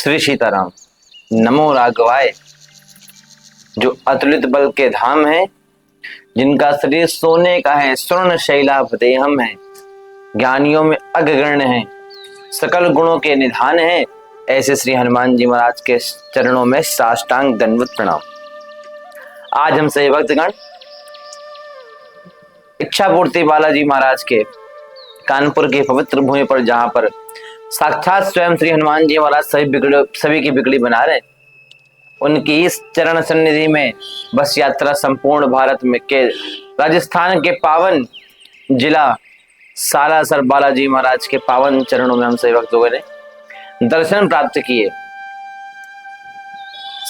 श्री सीताराम। नमो राघवाय। जो अतुलित बल के धाम है, जिनका शरीर सोने का है, स्वर्ण शैलाभ देहम है, ज्ञानियों में अग्रगण्य है, सकल गुणों के निधान है, ऐसे श्री हनुमान जी महाराज के चरणों में साष्टांग दंडवत प्रणाम। आज हम सभी भक्तगण इच्छा पूर्ति बालाजी महाराज के कानपुर की पवित्र भूमि पर, जहां पर साक्षात स्वयं श्री हनुमान जी महाराज सभी की बिगड़ी बना रहे, उनकी इस चरण सन्निधि में बस यात्रा संपूर्ण भारत में के राजस्थान के पावन जिला सालासर बालाजी महाराज के पावन चरणों में हम सभी भक्तों ने दर्शन प्राप्त किए।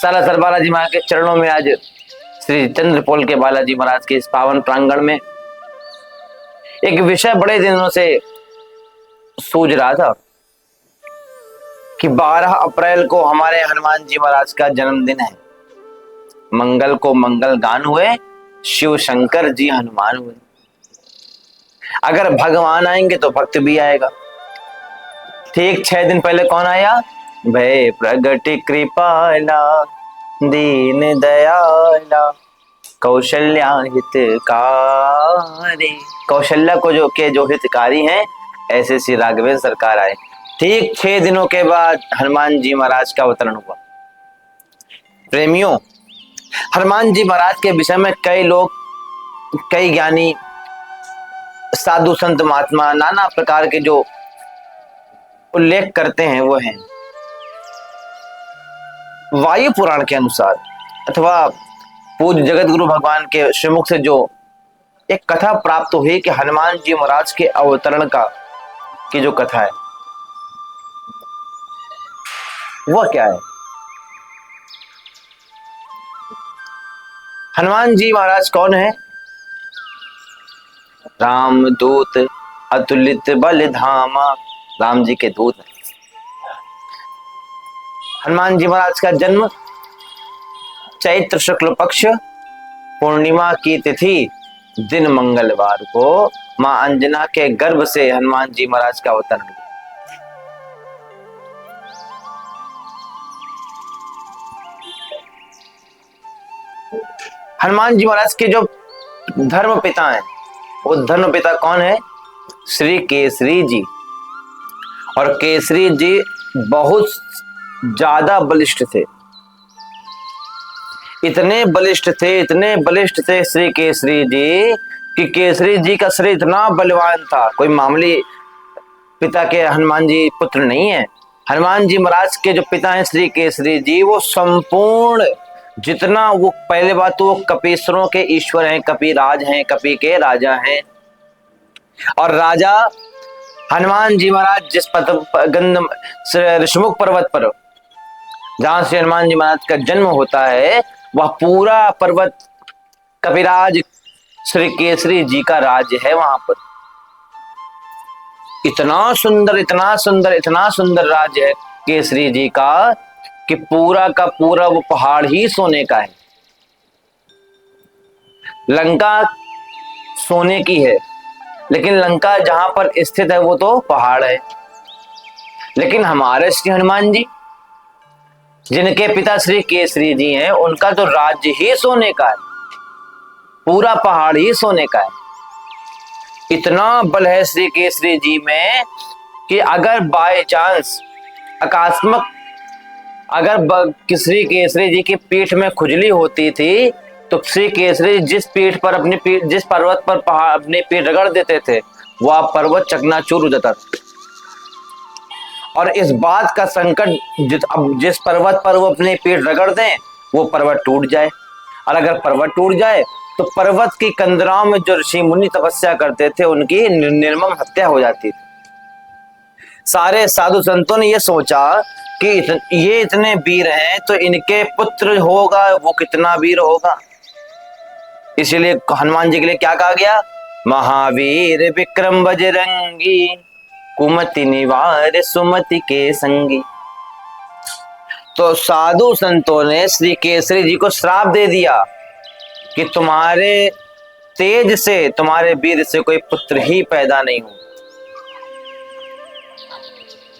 सालासर बालाजी महाराज के चरणों में आज श्री चंद्रपोल के बालाजी महाराज के इस पावन प्रांगण में एक विषय बड़े दिनों से सूझ रहा था कि 12 अप्रैल को हमारे हनुमान जी महाराज का जन्मदिन है। मंगल को मंगल गान हुए, शिव शंकर जी हनुमान हुए। अगर भगवान आएंगे तो भक्त भी आएगा। ठीक 6 दिन पहले कौन आया? भय प्रगट कृपाला दीन दयाला कौशल्या हितकारी। कौशल्या को जो हितकारी हैं, ऐसे श्री राघवेंद्र सरकार आए। ठीक 6 दिनों के बाद हनुमान जी महाराज का अवतरण हुआ। प्रेमियों, हनुमान जी महाराज के विषय में कई लोग, कई ज्ञानी, साधु संत महात्मा नाना प्रकार के जो उल्लेख करते हैं वो हैं। वायु पुराण के अनुसार अथवा पूज्य जगत गुरु भगवान के श्रीमुख से जो एक कथा प्राप्त हुई कि हनुमान जी महाराज के अवतरण की जो कथा है वह क्या है? हनुमान जी महाराज कौन है? राम दूत अतुलित बल धामा, राम जी के दूत है। हनुमान जी महाराज का जन्म चैत्र शुक्ल पक्ष पूर्णिमा की तिथि दिन मंगलवार को मां अंजना के गर्भ से हनुमान जी महाराज का अवतरण हुआ। हनुमान जी महाराज के जो धर्म पिता हैं, वो धर्म पिता कौन है? श्री केसरी जी। और केसरी जी बहुत ज्यादा बलिष्ठ थे। इतने बलिष्ठ थे श्री केसरी जी कि केसरी जी का शरीर इतना बलवान था, कोई मामूली पिता के हनुमान जी पुत्र नहीं है। हनुमान जी महाराज के जो पिता हैं श्री केसरी जी, वो संपूर्ण जितना, वो पहले बात तो वो कपीश्वरों के ईश्वर हैं, कपिराज हैं, कपि के राजा हैं। और राजा हनुमान जी महाराज जिस ऋषमुख पर्वत पर जहां से हनुमान जी महाराज का जन्म होता है, वह पूरा पर्वत कपिराज श्री केसरी जी का राज्य है। वहां पर इतना सुंदर राज्य है केसरी जी का कि पूरा का पूरा वो पहाड़ ही सोने का है। लंका सोने की है, लेकिन लंका जहां पर स्थित है वो तो पहाड़ है। लेकिन हमारे श्री हनुमान जी, जिनके पिता श्री केसरी जी हैं, उनका तो राज्य ही सोने का है, पूरा पहाड़ ही सोने का है। इतना बल है श्री केसरी जी में कि अगर बाय चांस अकस्मात अगर श्री केसरी जी की पीठ में खुजली होती थी, तो श्री केसरी जिस पर्वत पर अपनी पीठ रगड़ देते थे, वह पर्वत चकनाचूर हो जाता था। और इस बात का संकट, जिस पर्वत पर वो अपनी पीठ रगड़ दें, वो पर्वत टूट जाए। और अगर पर्वत टूट जाए तो पर्वत की कंदराओं में जो ऋषि मुनि तपस्या करते थे, उनकी निर्मम हत्या हो जाती थी। सारे साधु संतों ने यह सोचा कि ये इतने वीर हैं, तो इनके पुत्र होगा वो कितना वीर होगा। इसीलिए हनुमान जी के लिए क्या कहा गया? महावीर विक्रम बजरंगी, कुमति निवार सुमति के संगी। तो साधु संतों ने श्री केसरी जी को श्राप दे दिया कि तुम्हारे तेज से, तुम्हारे वीर से कोई पुत्र ही पैदा नहीं हो।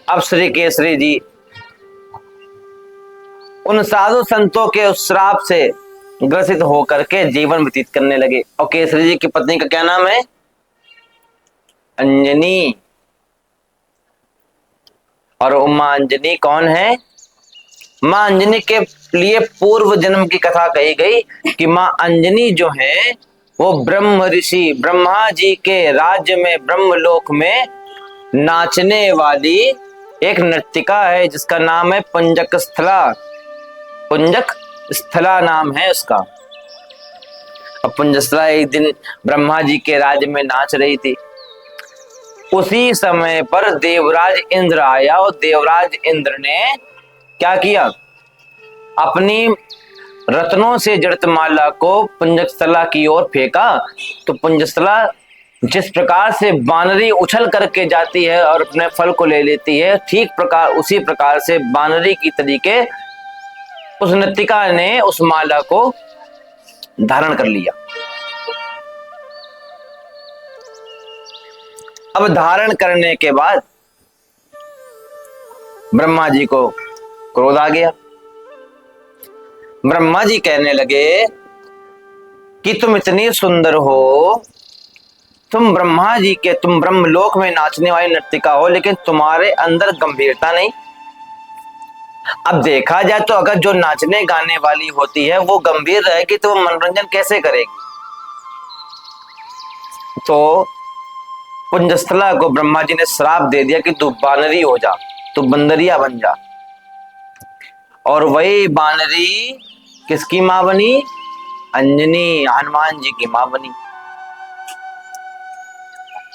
अब श्री केसरी जी उन साधु संतों के उस श्राप से ग्रसित होकर के जीवन व्यतीत करने लगे। और केसरी जी की पत्नी का क्या नाम है? अंजनी। और उमा अंजनी कौन है? मां अंजनी के लिए पूर्व जन्म की कथा कही गई कि मां अंजनी जो है वो ब्रह्म ऋषि ब्रह्मा जी के राज्य में ब्रह्मलोक में नाचने वाली एक नर्तिका है जिसका नाम है पुंजक स्थला। पुंजक स्थला नाम है उसका। अब पुंजस्थला एक दिन ब्रह्मा जी के राज्य में नाच रही थी। उसी समय पर देवराज इंद्र आया और देवराज इंद्र ने क्या किया? अपनी रत्नों से जड़ित माला को पुंजस्थला की ओर फेंका। तो पुंजस्थला जिस प्रकार से बानरी उछल करके जाती है और अपने फल को ले लेती है, ठीक उसी प्रकार से बानरी की तरीके उस नर्तिका ने उस माला को धारण कर लिया। अब धारण करने के बाद ब्रह्मा जी को क्रोध आ गया। ब्रह्मा जी कहने लगे कि तुम इतनी सुंदर हो, तुम ब्रह्मलोक में नाचने वाली नर्तिका हो, लेकिन तुम्हारे अंदर गंभीरता नहीं। अब देखा जाए तो अगर जो नाचने गाने वाली होती है वो गंभीर रहेगी तो वो मनोरंजन कैसे करेगी? तो पुंजस्थला को ब्रह्मा जी ने श्राप दे दिया कि तू बानरी हो जा, तू बंदरिया बन जा। और वही बानरी किसकी मां बनी? अंजनी, हनुमान जी की मां बनी।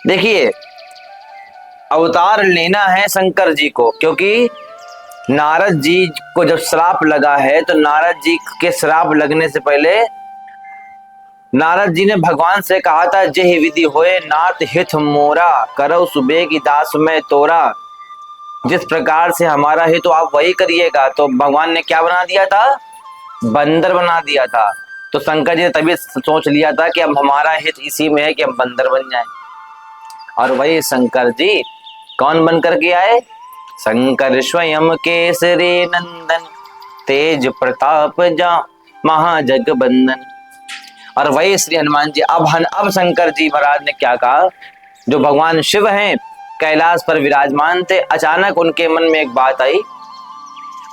देखिए, अवतार लेना है शंकर जी को, क्योंकि नारद जी को जब श्राप लगा है तो नारद जी के श्राप लगने से पहले नारद जी ने भगवान से कहा था, जेहि विधि होए नाथ हित मोरा, करो सुबह की दास में तोरा। जिस प्रकार से हमारा हित तो आप वही करिएगा। तो भगवान ने क्या बना दिया था? बंदर बना दिया था। तो शंकर जी ने तभी सोच लिया था कि अब हमारा हित इसी में है कि हम बंदर बन जाएं। और वही शंकर जी कौन बन करके आए? शंकर स्वयं केसरी नंदन, तेज प्रताप जा महाजगबंदन। और वही श्री हनुमान जी। अब शंकर जी महाराज ने क्या कहा? जो भगवान शिव हैं कैलाश पर विराजमान थे, अचानक उनके मन में एक बात आई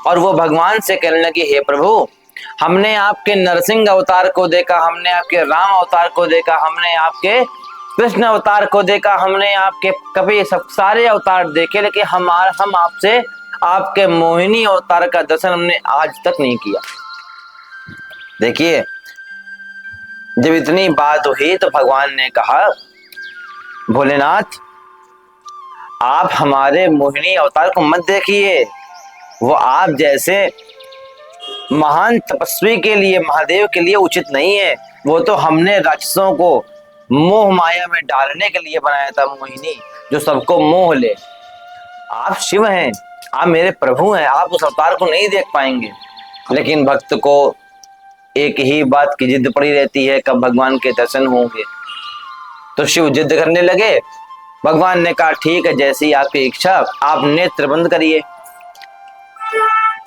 और वो भगवान से कहने लगे, हे प्रभु, हमने आपके नरसिंह अवतार को देखा, हमने आपके राम अवतार को देखा, हमने आपके कृष्ण अवतार को देखा, हमने आपके कभी सब सारे अवतार देखे, लेकिन हम आपसे आपके मोहिनी अवतार का दर्शन हमने आज तक नहीं किया। देखिए, जब इतनी बात हुई तो भगवान ने कहा, भोलेनाथ, आप हमारे मोहिनी अवतार को मत देखिए। वो आप जैसे महान तपस्वी के लिए, महादेव के लिए उचित नहीं है। वो तो हमने राक्षसों को मोह माया में डालने के लिए बनाया था मोहिनी, जो सबको मोह ले। आप शिव हैं, आप मेरे प्रभु हैं, आप उस अवतार को नहीं देख पाएंगे। लेकिन भक्त को एक ही बात की जिद पड़ी रहती है, कब भगवान के दर्शन होंगे। तो शिव जिद करने लगे। भगवान ने कहा, ठीक है, जैसी आपकी इच्छा, आप नेत्र बंद करिए।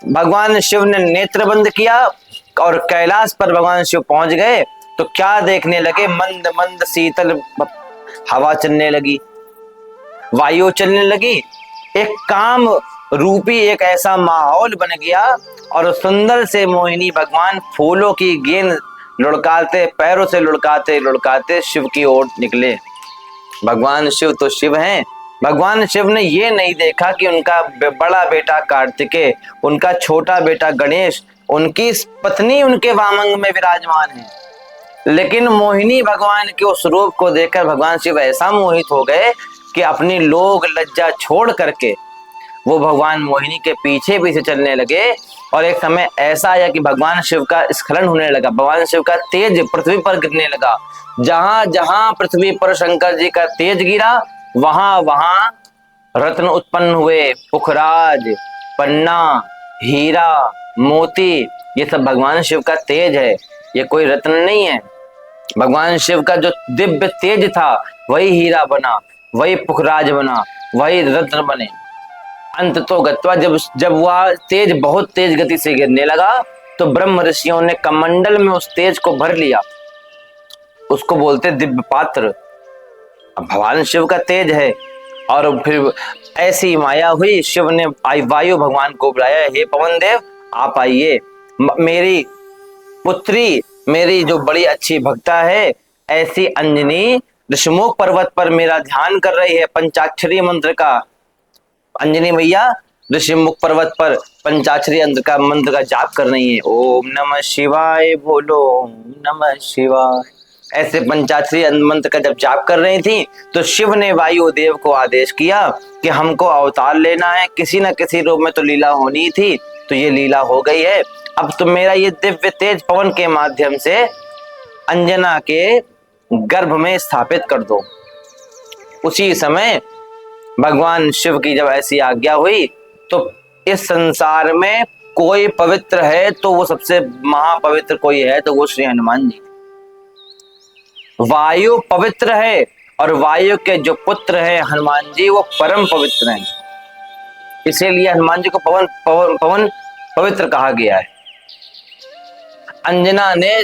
भगवान शिव ने नेत्र बंद किया और कैलाश पर भगवान शिव पहुंच गए तो क्या देखने लगे? मंद मंद शीतल हवा चलने लगी, वायु चलने लगी। एक काम रूपी एक ऐसा माहौल बन गया और सुंदर से मोहिनी भगवान फूलों की गेंद लुढ़काते, पैरों से लुढ़काते लुढ़काते शिव की ओर निकले। भगवान शिव तो शिव हैं। भगवान शिव ने ये नहीं देखा कि उनका बड़ा बेटा कार्तिकेय, उनका छोटा बेटा गणेश, उनकी पत्नी उनके वामंग में विराजमान है। लेकिन मोहिनी भगवान के उस रूप को देखकर भगवान शिव ऐसा मोहित हो गए कि अपनी लोग लज्जा छोड़ करके वो भगवान मोहिनी के पीछे पीछे चलने लगे। और एक समय ऐसा आया कि भगवान शिव का स्खलन होने लगा, भगवान शिव का तेज पृथ्वी पर गिरने लगा। जहां जहां पृथ्वी पर शंकर जी का तेज गिरा, वहां वहां रत्न उत्पन्न हुए। पुखराज, पन्ना, हीरा, मोती, ये सब भगवान शिव का तेज है, ये कोई रत्न नहीं है। भगवान शिव का जो दिव्य तेज था वही हीरा बना, वही पुखराज बना, वही रत्न बने। अंत तो गत्वा, जब जब वह तेज बहुत तेज गति से गिरने लगा तो ब्रह्म ऋषियों ने कमंडल में उस तेज को भर लिया। उसको बोलते दिव्य पात्र। अब भगवान शिव का तेज है। और फिर ऐसी माया हुई, शिव ने वायु भगवान को बुलाया, हे पवन देव आप आइए, मेरी पुत्री, मेरी जो बड़ी अच्छी भक्ता है ऐसी अंजनी ऋषिमुख पर्वत पर मेरा ध्यान कर रही है पंचाक्षरी मंत्र का। अंजनी मैया ऋषिमुख पर्वत पर पंचाक्षरी मंत्र का जाप कर रही है। ओम नमः शिवाय बोलो, ओम नमः शिवाय, ऐसे पंचाक्षरी मंत्र का जब जाप कर रही थी तो शिव ने वायुदेव को आदेश किया कि हमको अवतार लेना है, किसी न किसी रूप में तो लीला होनी थी, तो ये लीला हो गई है। अब तुम मेरा ये दिव्य तेज पवन के माध्यम से अंजना के गर्भ में स्थापित कर दो। उसी समय भगवान शिव की जब ऐसी आज्ञा हुई तो इस संसार में कोई पवित्र है तो वो सबसे महापवित्र कोई है तो वो श्री हनुमान जी। वायु पवित्र है और वायु के जो पुत्र है हनुमान जी वो परम पवित्र हैं, इसीलिए हनुमान जी को पवन पवन पवन पवित्र कहा गया है। अंजना ने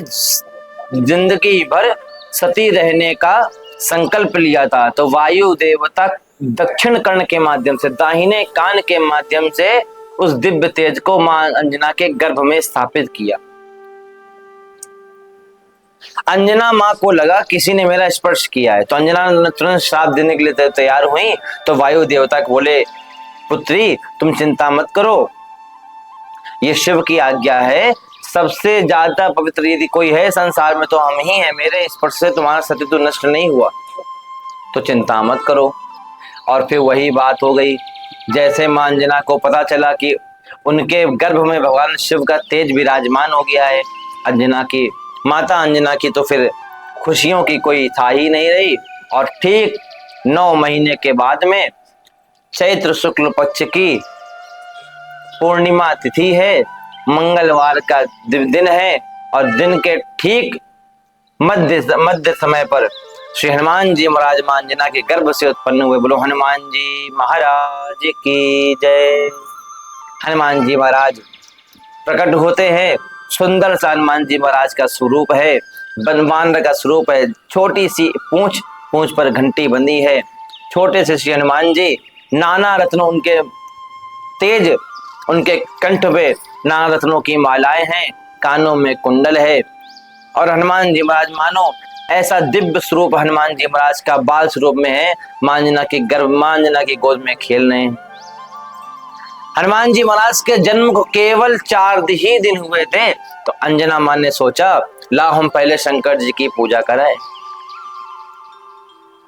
जिंदगी भर सती रहने का संकल्प लिया था, तो वायु देवता दक्षिण कर्ण के माध्यम से, दाहिने कान के माध्यम से उस दिव्य तेज को मां अंजना के गर्भ में स्थापित किया। अंजना मां को लगा किसी ने मेरा स्पर्श किया है, तो अंजना तुरंत श्राप देने के लिए तैयार हुई। तो वायु देवता को बोले, पुत्री तुम चिंता मत करो, ये शिव की आज्ञा है, सबसे ज्यादा पवित्र यदि कोई है संसार में तो हम ही हैं, मेरे स्पर्श से तुम्हारा सतीत्व नष्ट नहीं हुआ, तो चिंता मत करो। और फिर वही बात हो गई, जैसे मां अंजना को पता चला कि उनके गर्भ में भगवान शिव का तेज विराजमान हो गया है, अंजना की माता अंजना की तो फिर खुशियों की कोई था ही नहीं रही। और ठीक 9 महीने के बाद में चैत्र शुक्ल पक्ष की पूर्णिमा तिथि है, मंगलवार का दिन है, और दिन के ठीक मध्य समय पर श्री हनुमान जी महाराज मां अंजना के गर्भ से उत्पन्न हुए। बोलो हनुमान जी महाराज की जय। हनुमान जी महाराज प्रकट होते हैं, सुंदर सा हनुमान जी महाराज का स्वरूप है, वानर का स्वरूप है, छोटी सी पूंछ पर घंटी बंधी है, छोटे से श्री हनुमान जी, नाना रत्नों उनके तेज, उनके कंठ पे नाना रत्नों की मालाएं हैं, कानों में कुंडल है, और हनुमान जी महाराज मानो ऐसा दिव्य स्वरूप हनुमान जी महाराज का बाल स्वरूप में है, मां अंजना के गर्भ, मां अंजना की गोद में खेल रहे हैं। हनुमान जी महाराज के जन्म को केवल 4 ही दिन हुए थे, तो अंजना मां ने सोचा ला हम पहले शंकर जी की पूजा कराएं,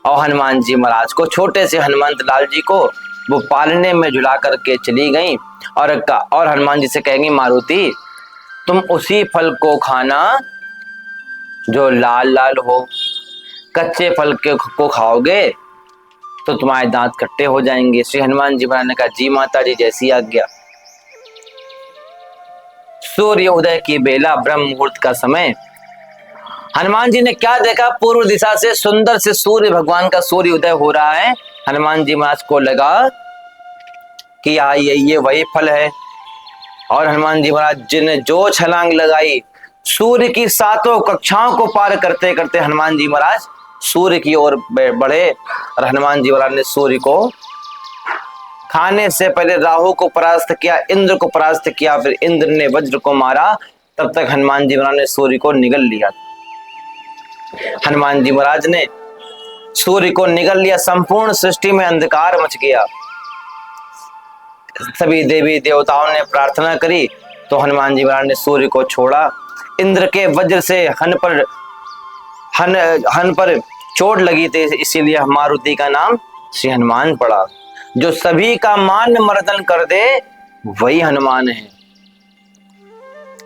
और हनुमान जी महाराज को, छोटे से हनुमंत लाल जी को वो पालने में झुला करके चली गई, और हनुमान जी से कहेंगी मारुति तुम उसी फल को खाना जो लाल लाल हो, कच्चे फल को खाओगे तो तुम्हारे दांत खट्टे हो जाएंगे। श्री हनुमान जी महाराज ने कहा जी माता जी जैसी आज्ञा। सूर्य उदय की बेला, ब्रह्म मुहूर्त का समय, हनुमान जी ने क्या देखा, पूर्व दिशा से सुंदर से सूर्य भगवान का सूर्य उदय हो रहा है। हनुमान जी महाराज को लगा कि ये वही फल है, और हनुमान जी महाराज जी ने जो छलांग लगाई, सूर्य की 7 कक्षाओं को पार करते करते हनुमान जी महाराज सूर्य की ओर बढ़े, और हनुमान जी महाराज ने सूर्य को खाने से पहले राहु को परास्त किया, इंद्र को परास्त किया, फिर इंद्र ने वज्र को मारा, तब तक हनुमान जी महाराज ने सूर्य को निगल लिया। हनुमान जी महाराज ने सूर्य को निगल लिया, संपूर्ण सृष्टि में अंधकार मच गया। सभी देवी देवताओं ने प्रार्थना करी तो हनुमान जी महाराज ने सूर्य को छोड़ा। इंद्र के वज्र से हन पर चोट लगी थी, इसीलिए मारुति का नाम श्री हनुमान पड़ा। जो सभी का मान मर्दन कर दे वही हनुमान है।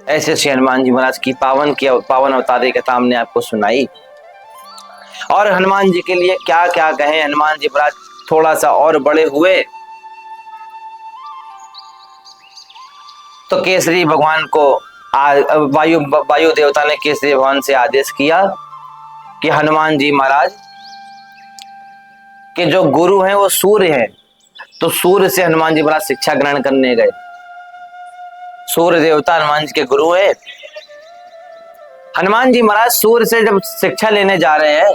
ऐसे श्री हनुमान जी महाराज की पावन अवतार कथा हमने आपको सुनाई। और हनुमान जी के लिए क्या क्या कहें, हनुमान जी महाराज थोड़ा सा और बड़े हुए तो केसरी भगवान को वायु देवता ने केसरी भगवान से आदेश किया कि हनुमान जी महाराज के जो गुरु हैं वो सूर्य हैं, तो सूर्य से हनुमान जी महाराज शिक्षा ग्रहण करने गए। सूर्य देवता हनुमान जी के गुरु है। हनुमान जी महाराज सूर्य से जब शिक्षा लेने जा रहे हैं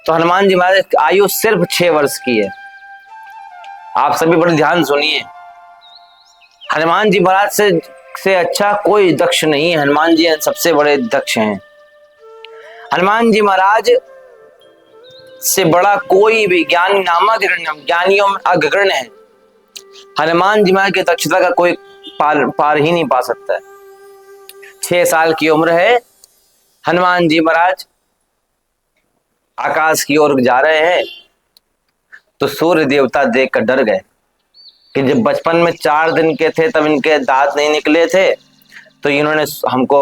तो हनुमान जी महाराज की आयु सिर्फ 6 वर्ष की है। आप सभी बड़े ध्यान सुनिए, हनुमान जी महाराज से अच्छा कोई दक्ष नहीं है। हनुमान जी सबसे बड़े दक्ष हैं। हनुमान जी महाराज से बड़ा कोई भी ज्ञानी ज्ञानियों में अग्रगण्य है। हनुमान जी महाराज की दक्षता का कोई पार ही नहीं पा सकता है। 6 साल की उम्र है, हनुमान जी महाराज आकाश की ओर जा रहे हैं तो सूर्य देवता देखकर डर गए कि जब बचपन में 4 दिन के थे तब इनके दांत नहीं निकले थे, तो इन्होंने हमको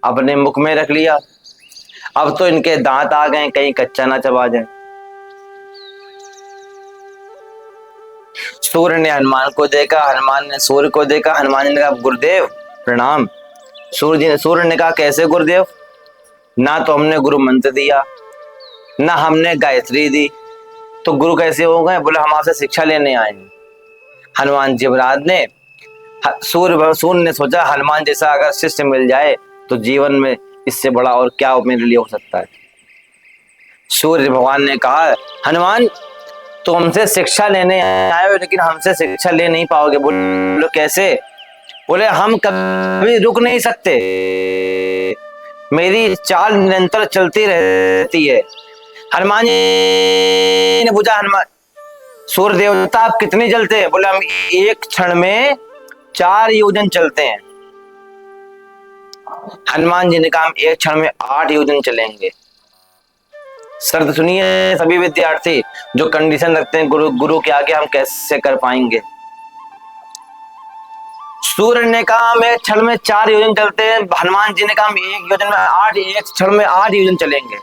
अपने मुख में रख लिया। अब तो इनके दांत आ गए, कहीं कच्चा ना चबा जाए। सूर्य ने हनुमान को देखा, हनुमान ने सूर्य को देखा। हनुमान जी ने कहा गुरुदेव प्रणाम। सूर्य ने कहा कैसे गुरुदेव, ना तो हमने गुरु मंत्र दिया ना हमने गायत्री दी, तो गुरु कैसे हो गए? बोले हम आपसे शिक्षा लेने आए हैं। हनुमान जी महाराज ने सूर्य ने सोचा हनुमान जैसा अगर शिष्य मिल जाए तो जीवन में इससे बड़ा और क्या मेरे लिए हो सकता है। सूर्य भगवान ने कहा हनुमान तो हमसे शिक्षा लेने आए हो लेकिन हमसे शिक्षा ले नहीं पाओगे। बोलो कैसे? बोले हम कभी रुक नहीं सकते, मेरी चाल निरंतर चलती रहती है। हनुमान जी ने पूछा हनुमान सूर्य देवता आप कितनी चलते हैं? बोले हम एक क्षण में 4 योजन चलते हैं। हनुमान जी ने कहा हम एक क्षण में 8 योजन चलेंगे। शर्त सुनिए सभी विद्यार्थी जो कंडीशन रखते हैं गुरु के आगे हम कैसे कर पाएंगे। सूर्य ने कहा हम एक क्षण में 4 योजन चलते हैं। हनुमान जी ने कहा हम एक क्षण में 8 योजन चलेंगे।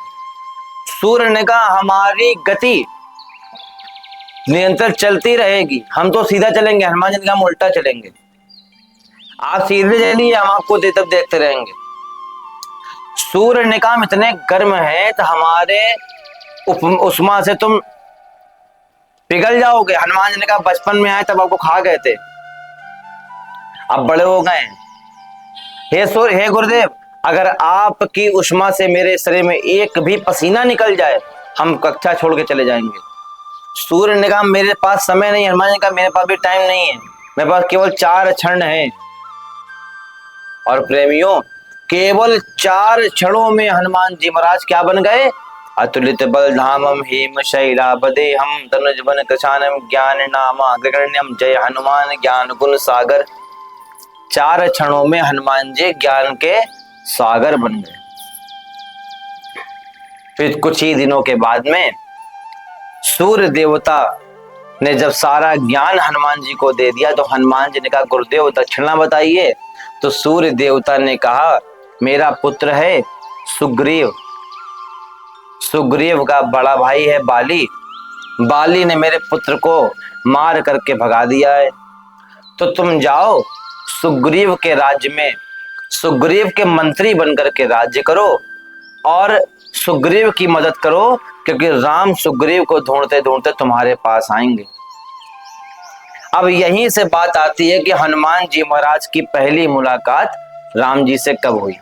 सूर्य ने कहा हमारी गति निरंतर चलती रहेगी, हम तो सीधा चलेंगे। हनुमान जी ने कहा हम उल्टा चलेंगे। आप सीधे चलिए, हम आपको तब देखते रहेंगे। सूर्य ने कहा हम इतने गर्म हैं तो हमारे उष्मा से तुम पिघल जाओगे। हनुमान जी ने कहा बचपन में आए तब आपको खा गए थे, अब बड़े हो गए। हे सूर्य, हे गुरुदेव, अगर आपकी उष्मा से मेरे शरीर में एक भी पसीना निकल जाए हम कक्षा छोड़ के चले जाएंगे। सूर्य ने कहा मेरे पास समय नहीं। हनुमान ने कहा मेरे पास भी टाइम नहीं है, मेरे पास केवल 4 क्षण है। और प्रेमियों केवल 4 क्षणों में हनुमान जी महाराज क्या बन गए? अतुलित बल धामम हेम शैलाबदेहम तनुज बन कृशानम ज्ञान नाम अग्रगण्यम जय हनुमान ज्ञान गुण सागर। 4 क्षणों में हनुमान जी ज्ञान के सागर बन गए। फिर कुछ ही दिनों के बाद में सूर्य देवता ने जब सारा ज्ञान हनुमान जी को दे दिया तो हनुमान जी ने कहा गुरुदेव दक्षिणा बताइए। तो सूर्य देवता ने कहा मेरा पुत्र है सुग्रीव, सुग्रीव का बड़ा भाई है बाली, बाली ने मेरे पुत्र को मार करके भगा दिया है, तो तुम जाओ सुग्रीव के राज्य में सुग्रीव के मंत्री बनकर के राज्य करो और सुग्रीव की मदद करो, क्योंकि राम सुग्रीव को ढूंढते ढूंढते तुम्हारे पास आएंगे। अब यहीं से बात आती है कि हनुमान जी महाराज की पहली मुलाकात राम जी से कब हुई।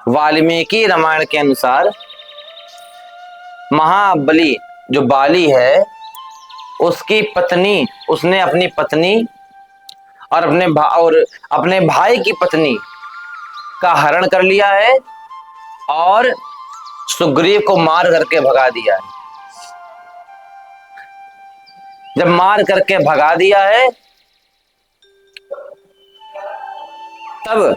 वाल्मीकि रामायण के अनुसार महाबली जो बाली है उसकी पत्नी, उसने अपनी पत्नी और अपने भाई की पत्नी का हरण कर लिया है और सुग्रीव को मार करके भगा दिया है। जब मार करके भगा दिया है तब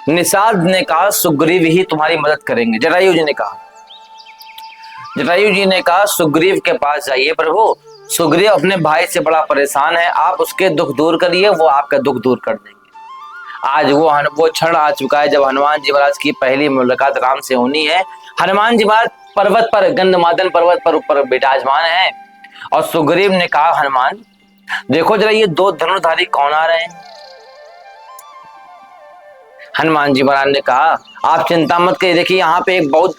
निषाद ने कहा सुग्रीव ही तुम्हारी मदद करेंगे। जटायु जी ने कहा, जटायु जी ने कहा सुग्रीव के पास जाइए प्रभु, सुग्रीव अपने भाई से बड़ा परेशान है, आप उसके दुख दूर करिए, वो आपका दुख दूर कर देंगे। आज वो क्षण आ चुका है जब हनुमान जी महाराज की पहली मुलाकात राम से होनी है। हनुमान जी महाराज पर्वत पर, गंधमादन पर्वत पर ऊपर विराजमान है और सुग्रीव ने कहा हनुमान देखो जरा ये 2 धनुर्धारी कौन आ रहे हैं। हनुमान जी महाराज ने कहा आप चिंता मत करिए, देखिए यहाँ पे एक बहुत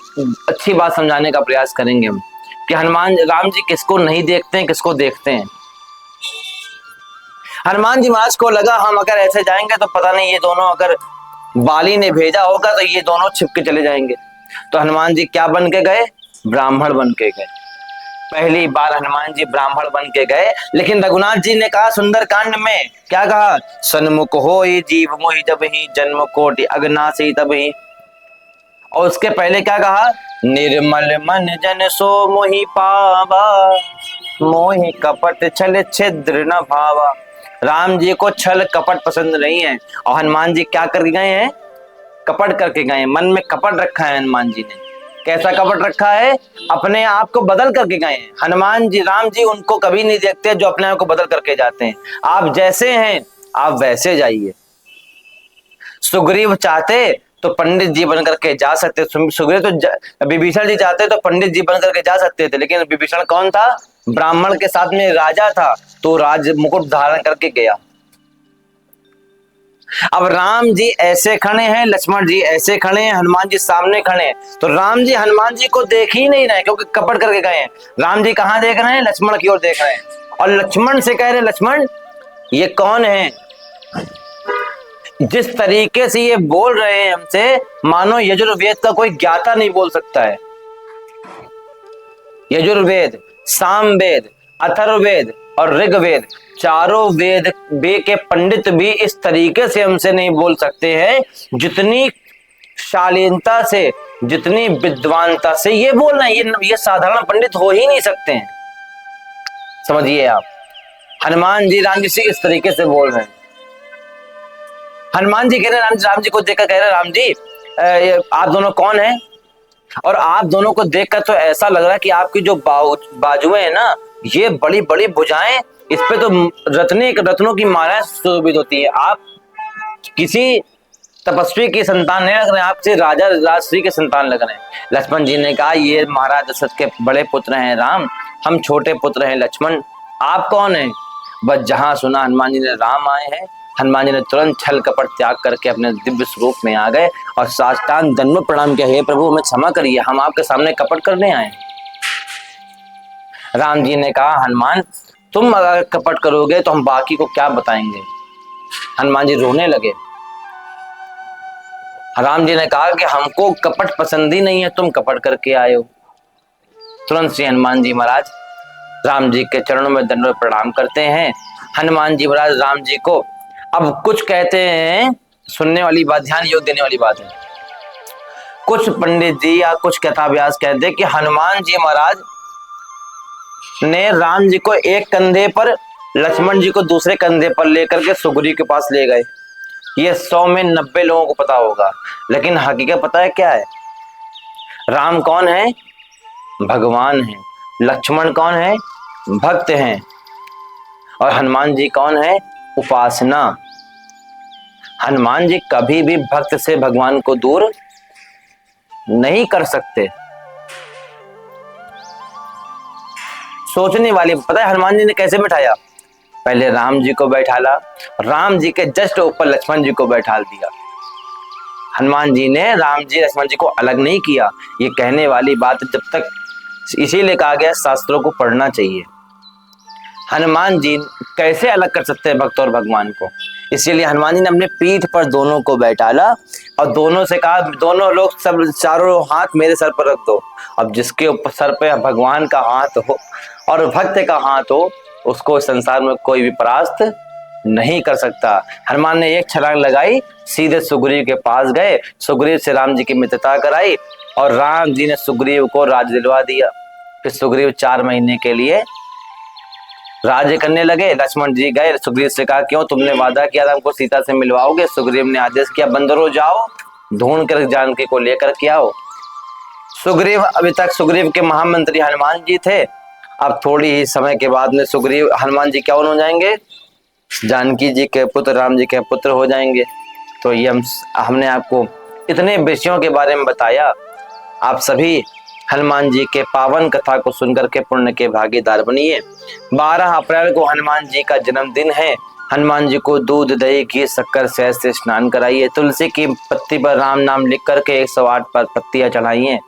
अच्छी बात समझाने का प्रयास करेंगे हम कि हनुमान राम जी किसको नहीं देखते हैं, किसको देखते हैं। हनुमान जी महाराज को लगा हम अगर ऐसे जाएंगे तो पता नहीं ये दोनों, अगर बाली ने भेजा होगा तो ये दोनों छिप के चले जाएंगे। तो हनुमान जी क्या बन के गए? ब्राह्मण बन के गए। पहली बार हनुमान जी ब्राह्मण बन के गए। लेकिन रघुनाथ जी ने कहा सुंदर कांड में, क्या कहा? सन्मुख होई जीव मोहि जब ही, जन्म कोटि अगनासी तब ही। और उसके पहले क्या कहा? निर्मल मन जन सो मोहि पावा, मोहि कपट छल छिद्र न भावा। राम जी को छल कपट पसंद नहीं है। और हनुमान जी क्या करके गए हैं? कपट करके गए हैं। मन में कपट रखा है हनुमान जी ने। कैसा कपट रखा है? अपने आप को बदल करके गए हैं। हनुमान जी, राम जी उनको कभी नहीं देखते जो अपने आप को बदल करके जाते हैं। आप जैसे हैं आप वैसे जाइए। सुग्रीव चाहते तो पंडित जी बन करके जा सकते, सुग्रीव तो विभीषण जी चाहते तो पंडित जी बन करके जा सकते थे, लेकिन विभीषण कौन था? ब्राह्मण के साथ में राजा था, तो राज मुकुट धारण करके गया। अब राम जी ऐसे खड़े हैं, लक्ष्मण जी ऐसे खड़े हैं, हनुमान जी सामने खड़े हैं, तो राम जी हनुमान जी को देख ही नहीं रहे क्योंकि कपट करके गए हैं। राम जी कहां देख रहे हैं? लक्ष्मण की ओर देख रहे हैं। और लक्ष्मण से कह रहे, लक्ष्मण ये कौन है? जिस तरीके से ये बोल रहे हैं हमसे, मानो यजुर्वेद का कोई ज्ञाता नहीं बोल सकता है। यजुर्वेद, सामवेद, अथर्ववेद और ऋग्वेद, चारों वेद के पंडित भी इस तरीके से हमसे नहीं बोल सकते हैं जितनी शालीनता से, जितनी विद्वानता से ये बोल रहे हैं। ये साधारण पंडित हो ही नहीं सकते हैं। समझिए आप, हनुमान जी राम जी से इस तरीके से बोल रहे हैं। हनुमान जी कह रहे राम जी को देखकर कह रहे, राम जी आप दोनों कौन हैं? और आप दोनों को देखकर तो ऐसा लग रहा है कि आपकी जो बाजुएं हैं ना, ये बड़ी बड़ी भुजाएं, इस पे तो रत्नों की मालाएं सुशोभित होती है। आप किसी तपस्वी की संतान नहीं लग रहे हैं, आप किसी राजा राजश्री के संतान लग रहे हैं। लक्ष्मण जी ने कहा ये महाराज दशरथ के बड़े पुत्र हैं राम, हम छोटे पुत्र हैं लक्ष्मण, आप कौन हैं? बस जहां सुना हनुमान जी ने राम आए हैं, हनुमान जी ने तुरंत छल कपट त्याग करके अपने दिव्य स्वरूप में आ गए और साष्टांग दंडवत प्रणाम किया, हे प्रभु हमें क्षमा करिए, हम आपके सामने कपट करने आए। राम जी ने कहा हनुमान तुम अगर कपट करोगे तो हम बाकी को क्या बताएंगे। हनुमान जी रोने लगे। राम जी ने कहा कि हमको कपट पसंद ही नहीं है, तुम कपट करके आए हो। तुरंत श्री हनुमान जी महाराज राम जी के चरणों में दंडवत प्रणाम करते हैं। हनुमान जी महाराज राम जी को अब कुछ कहते हैं, सुनने वाली बात, ध्यान योग देने वाली बात है। कुछ पंडित जी या कुछ कथा व्यास कहते हैं कि हनुमान जी महाराज ने राम जी को एक कंधे पर, लक्ष्मण जी को दूसरे कंधे पर लेकर के सुग्रीव के पास ले गए। ये 100 में 90 लोगों को पता होगा, लेकिन हकीकत पता है क्या है? राम कौन है? भगवान है। लक्ष्मण कौन है? भक्त हैं। और हनुमान जी कौन है? उपासना। हनुमान जी कभी भी भक्त से भगवान को दूर नहीं कर सकते। सोचने वाली, पता है हनुमान जी ने कैसे बैठाया? पहले राम जी को बैठाला, राम जी के जस्ट ऊपर लक्ष्मण जी को बैठा दिया। हनुमान जी ने राम जी लक्ष्मण जी को अलग नहीं किया। ये कहने वाली बात जब तक, इसीलिए कहा गया शास्त्रों को पढ़ना चाहिए। हनुमान जी कैसे अलग कर सकते हैं भक्त और भगवान को? इसीलिए हनुमान जी ने अपने पीठ पर दोनों को बैठाला और दोनों से कहा, दोनों लोग सब चारों हाथ मेरे सर पर रख दो। अब जिसके ऊपर सर पे भगवान का हाथ हो और भक्त का हाथ हो, उसको संसार में कोई भी परास्त नहीं कर सकता। हनुमान ने एक छलांग लगाई, सीधे सुग्रीव के पास गए, सुग्रीव से राम जी की मित्रता कराई और राम जी ने सुग्रीव को राज दिलवा दिया। फिर सुग्रीव 4 महीने के लिए राज्य करने लगे। लक्ष्मण जी गए, सुग्रीव से कहा क्यों तुमने वादा किया था हमको सीता से मिलवाओगे? सुग्रीव ने आदेश किया बंदरों जाओ ढूंढ कर जानकी को लेकर के आओ। सुग्रीव, अभी तक सुग्रीव के महामंत्री हनुमान जी थे, अब थोड़ी ही समय के बाद में सुग्रीव, हनुमान जी क्या हो जाएंगे? जानकी जी के पुत्र, राम जी के पुत्र हो जाएंगे। तो ये हमने आपको इतने विषयों के बारे में बताया। आप सभी हनुमान जी के पावन कथा को सुनकर के पुण्य के भागीदार बनिए। 12 अप्रैल को हनुमान जी का जन्मदिन है। हनुमान जी को दूध, दही, घी, शक्कर, शहद से स्नान कराइए। तुलसी की पत्ती पर राम नाम लिख करके 108 पर पत्तियां चढ़ाइए।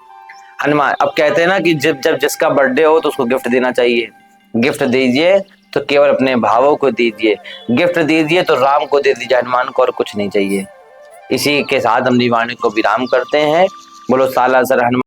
हनुमान अब कहते हैं ना कि जब जब जिसका बर्थडे हो तो उसको गिफ्ट देना चाहिए। गिफ्ट दीजिए तो केवल अपने भावों को दीजिए, गिफ्ट दीजिए तो राम को दे दीजिए, हनुमान को और कुछ नहीं चाहिए। इसी के साथ हम वाणी को विराम करते हैं। बोलो सालासर हनुमान